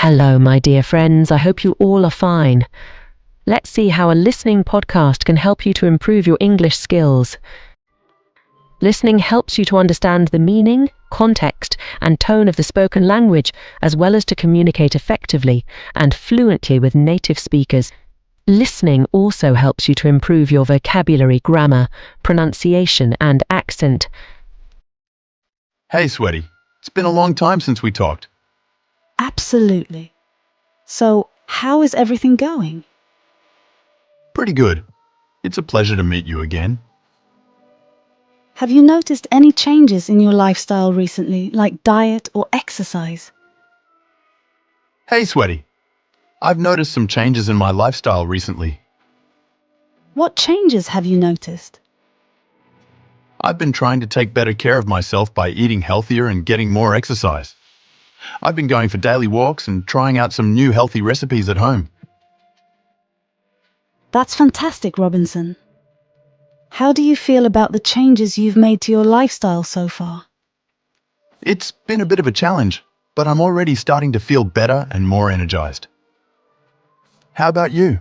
Hello, my dear friends. I hope you all are fine. Let's see how a listening podcast can help you to improve your English skills. Listening helps you to understand the meaning, context, and tone of the spoken language, as well as to communicate effectively and fluently with native speakers. Listening also helps you to improve your vocabulary, grammar, pronunciation, and accent. Hey, Sweaty. It's been a long time since we talked. Absolutely. So, how is everything going? Pretty good. It's a pleasure to meet you again. Have you noticed any changes in your lifestyle recently, like diet or exercise? Hey, Sweaty. I've noticed some changes in my lifestyle recently. What changes have you noticed? I've been trying to take better care of myself by eating healthier and getting more exercise. I've been going for daily walks and trying out some new healthy recipes at home. That's fantastic, Robinson. How do you feel about the changes you've made to your lifestyle so far? It's been a bit of a challenge, but I'm already starting to feel better and more energized. How about you?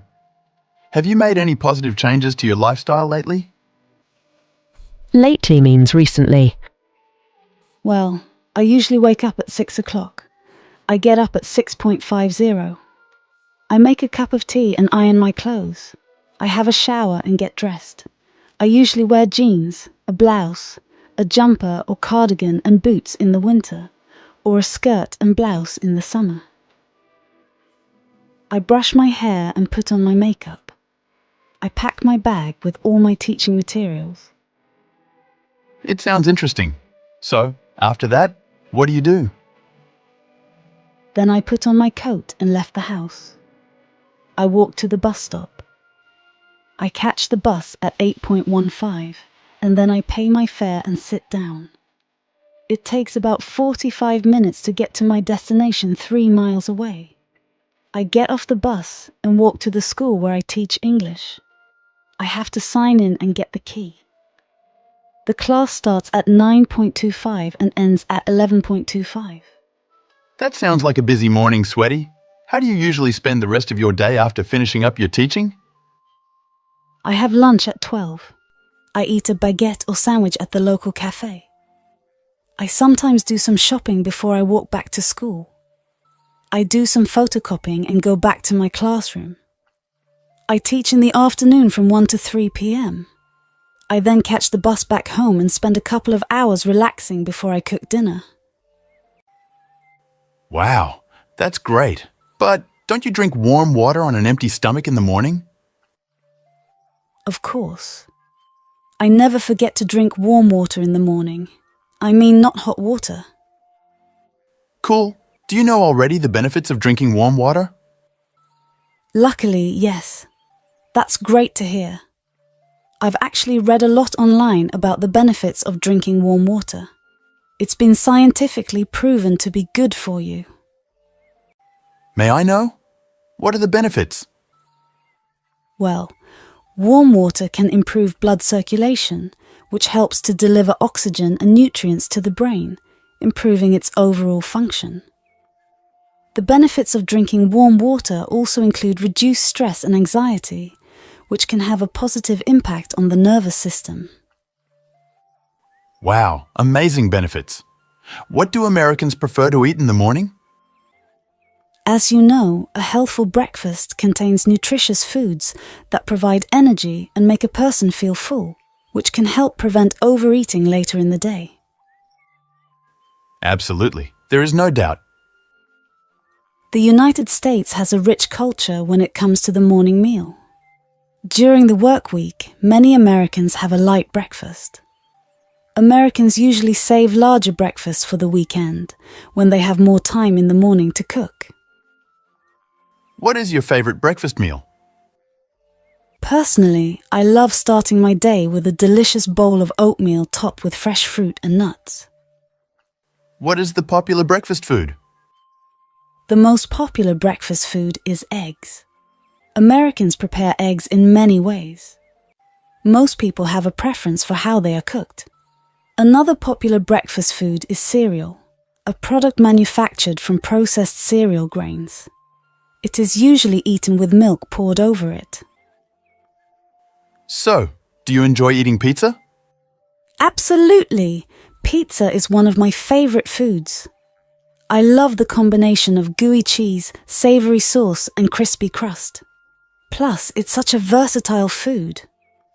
Have you made any positive changes to your lifestyle lately? Lately means recently. Well, I usually wake up at 6 o'clock. I get up at 6:50. I make a cup of tea and iron my clothes. I have a shower and get dressed. I usually wear jeans, a blouse, a jumper or cardigan and boots in the winter, or a skirt and blouse in the summer. I brush my hair and put on my makeup. I pack my bag with all my teaching materials. It sounds interesting. So, after that, what do you do? Then I put on my coat and left the house. I walk to the bus stop. I catch the bus at 8:15, and then I pay my fare and sit down. It takes about 45 minutes to get to my destination 3 miles away. I get off the bus and walk to the school where I teach English. I have to sign in and get the key. The class starts at 9:25 and ends at 11:25. That sounds like a busy morning, Sweaty. How do you usually spend the rest of your day after finishing up your teaching? I have lunch at 12. I eat a baguette or sandwich at the local cafe. I sometimes do some shopping before I walk back to school. I do some photocopying and go back to my classroom. I teach in the afternoon from 1 to 3 p.m. I then catch the bus back home and spend a couple of hours relaxing before I cook dinner. Wow, that's great. But don't you drink warm water on an empty stomach in the morning? Of course. I never forget to drink warm water in the morning. I mean, not hot water. Cool. Do you know already the benefits of drinking warm water? Luckily, yes. That's great to hear. I've actually read a lot online about the benefits of drinking warm water. It's been scientifically proven to be good for you. May I know? What are the benefits? Well, warm water can improve blood circulation, which helps to deliver oxygen and nutrients to the brain, improving its overall function. The benefits of drinking warm water also include reduced stress and anxiety, which can have a positive impact on the nervous system. Wow, amazing benefits. What do Americans prefer to eat in the morning? As you know, a healthful breakfast contains nutritious foods that provide energy and make a person feel full, which can help prevent overeating later in the day. Absolutely. There is no doubt. The United States has a rich culture when it comes to the morning meal. During the work week, many Americans have a light breakfast. Americans usually save larger breakfasts for the weekend, when they have more time in the morning to cook. What is your favorite breakfast meal? Personally, I love starting my day with a delicious bowl of oatmeal topped with fresh fruit and nuts. What is the popular breakfast food? The most popular breakfast food is eggs. Americans prepare eggs in many ways. Most people have a preference for how they are cooked. Another popular breakfast food is cereal, a product manufactured from processed cereal grains. It is usually eaten with milk poured over it. So, do you enjoy eating pizza? Absolutely! Pizza is one of my favourite foods. I love the combination of gooey cheese, savoury sauce and crispy crust. Plus, it's such a versatile food.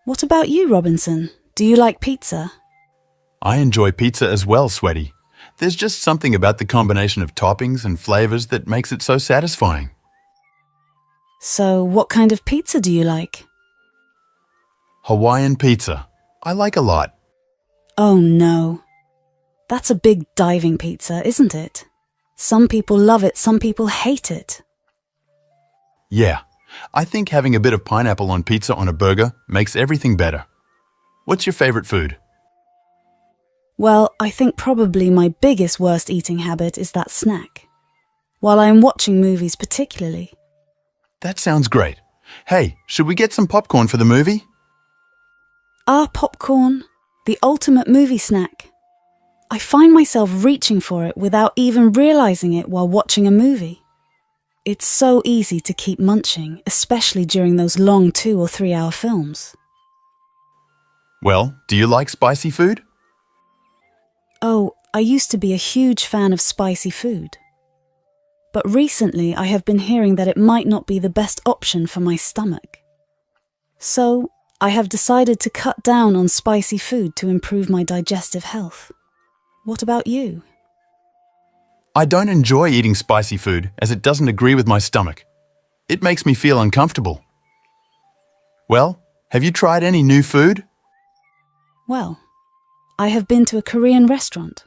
What about you, Robinson? Do you like pizza? I enjoy pizza as well, Sweaty. There's just something about the combination of toppings and flavours that makes it so satisfying. So, what kind of pizza do you like? Hawaiian pizza. I like a lot. Oh no. That's a big diving pizza, isn't it? Some people love it, some people hate it. Yeah, I think having a bit of pineapple on pizza on a burger makes everything better. What's your favourite food? Well, I think probably my biggest worst eating habit is that snack. While I am watching movies particularly. That sounds great. Hey, should we get some popcorn for the movie? Popcorn, the ultimate movie snack. I find myself reaching for it without even realising it while watching a movie. It's so easy to keep munching, especially during those long 2 or 3 hour films. Well, do you like spicy food? Oh, I used to be a huge fan of spicy food. But recently I have been hearing that it might not be the best option for my stomach. So, I have decided to cut down on spicy food to improve my digestive health. What about you? I don't enjoy eating spicy food as it doesn't agree with my stomach. It makes me feel uncomfortable. Well, have you tried any new food? Well, I have been to a Korean restaurant.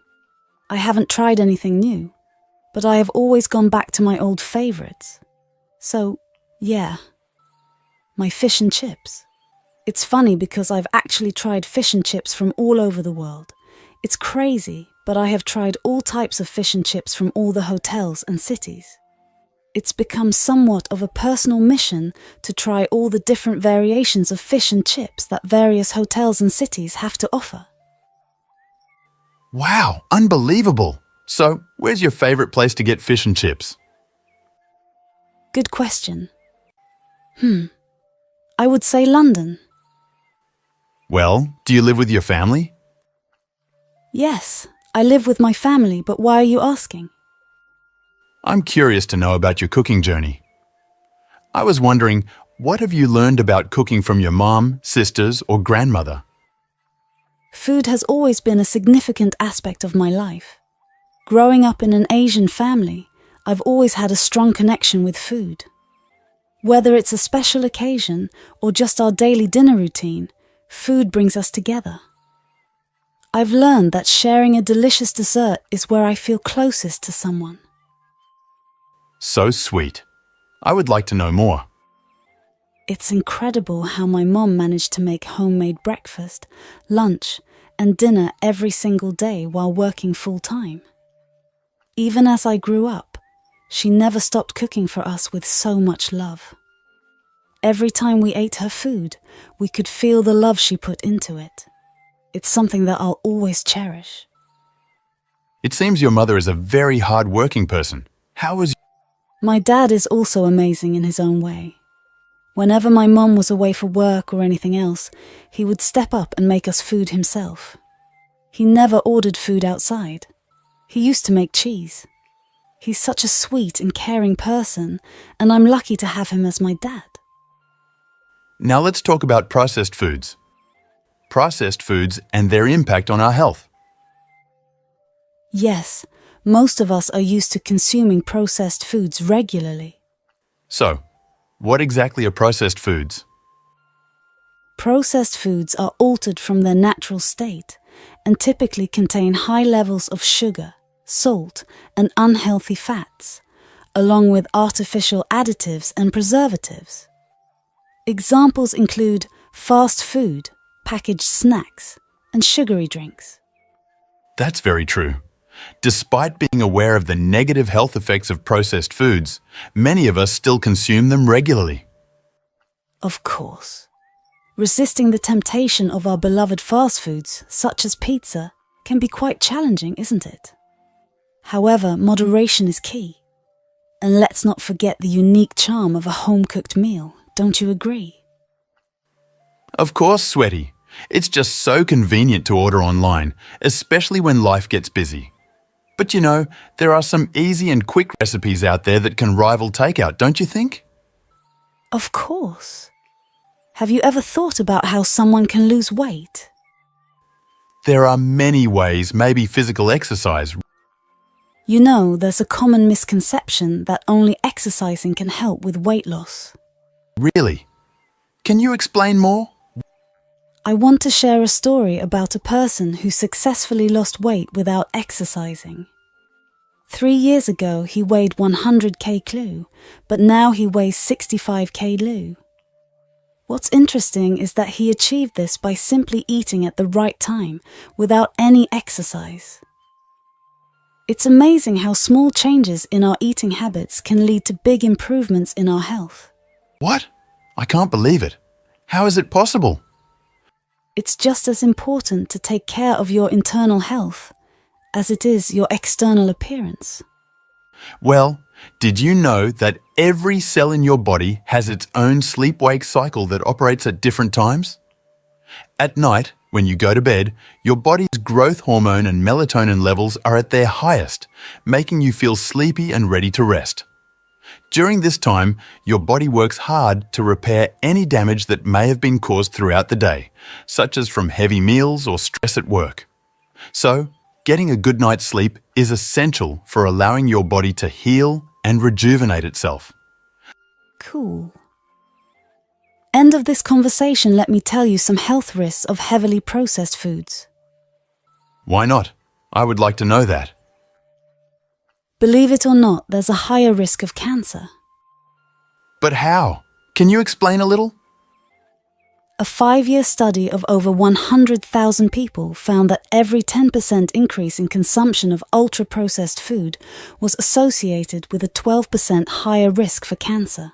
I haven't tried anything new, but I have always gone back to my old favourites. So, yeah, my fish and chips. It's funny because I've actually tried fish and chips from all over the world. It's crazy, but I have tried all types of fish and chips from all the hotels and cities. It's become somewhat of a personal mission to try all the different variations of fish and chips that various hotels and cities have to offer. Wow, unbelievable! So, where's your favourite place to get fish and chips? Good question. I would say London. Well, do you live with your family? Yes, I live with my family, but why are you asking? I'm curious to know about your cooking journey. I was wondering, what have you learned about cooking from your mom, sisters, or grandmother? Food has always been a significant aspect of my life. Growing up in an Asian family, I've always had a strong connection with food. Whether it's a special occasion or just our daily dinner routine, food brings us together. I've learned that sharing a delicious dessert is where I feel closest to someone. So sweet. I would like to know more. It's incredible how my mom managed to make homemade breakfast, lunch, and dinner every single day while working full-time. Even as I grew up, she never stopped cooking for us with so much love. Every time we ate her food, we could feel the love she put into it. It's something that I'll always cherish. It seems your mother is a very hard-working person. How was... My dad is also amazing in his own way. Whenever my mum was away for work or anything else, he would step up and make us food himself. He never ordered food outside. He used to make cheese. He's such a sweet and caring person, and I'm lucky to have him as my dad. Now let's talk about processed foods. Processed foods and their impact on our health. Yes, most of us are used to consuming processed foods regularly. So, what exactly are processed foods? Processed foods are altered from their natural state and typically contain high levels of sugar, salt, and unhealthy fats, along with artificial additives and preservatives. Examples include fast food, packaged snacks, and sugary drinks. That's very true. Despite being aware of the negative health effects of processed foods, many of us still consume them regularly. Of course. Resisting the temptation of our beloved fast foods, such as pizza, can be quite challenging, isn't it? However, moderation is key. And let's not forget the unique charm of a home-cooked meal, don't you agree? Of course, Sweaty. It's just so convenient to order online, especially when life gets busy. But you know, there are some easy and quick recipes out there that can rival takeout, don't you think? Of course. Have you ever thought about how someone can lose weight? There are many ways, maybe physical exercise. You know, there's a common misconception that only exercising can help with weight loss. Really? Can you explain more? I want to share a story about a person who successfully lost weight without exercising. 3 years ago, he weighed 100 kg, but now he weighs 65 kg. What's interesting is that he achieved this by simply eating at the right time, without any exercise. It's amazing how small changes in our eating habits can lead to big improvements in our health. What? I can't believe it. How is it possible? It's just as important to take care of your internal health as it is your external appearance. Well, did you know that every cell in your body has its own sleep-wake cycle that operates at different times? At night, when you go to bed, your body's growth hormone and melatonin levels are at their highest, making you feel sleepy and ready to rest. During this time, your body works hard to repair any damage that may have been caused throughout the day, such as from heavy meals or stress at work. So, getting a good night's sleep is essential for allowing your body to heal and rejuvenate itself. Cool. End of this conversation, let me tell you some health risks of heavily processed foods. Why not? I would like to know that. Believe it or not, there's a higher risk of cancer. But how? Can you explain a little? A 5-year study of over 100,000 people found that every 10% increase in consumption of ultra-processed food was associated with a 12% higher risk for cancer.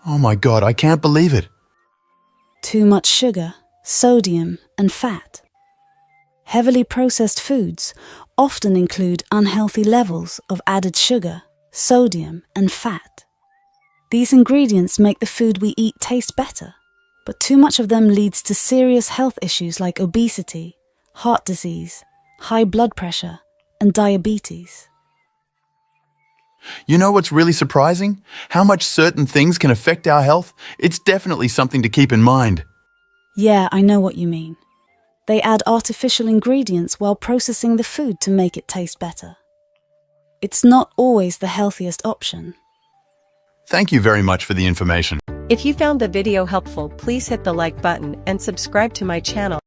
Oh my God, I can't believe it. Too much sugar, sodium, and fat. Heavily processed foods often include unhealthy levels of added sugar, sodium, and fat. These ingredients make the food we eat taste better, but too much of them leads to serious health issues like obesity, heart disease, high blood pressure, and diabetes. You know what's really surprising? How much certain things can affect our health? It's definitely something to keep in mind. Yeah, I know what you mean. They add artificial ingredients while processing the food to make it taste better. It's not always the healthiest option. Thank you very much for the information. If you found the video helpful, please hit the like button and subscribe to my channel.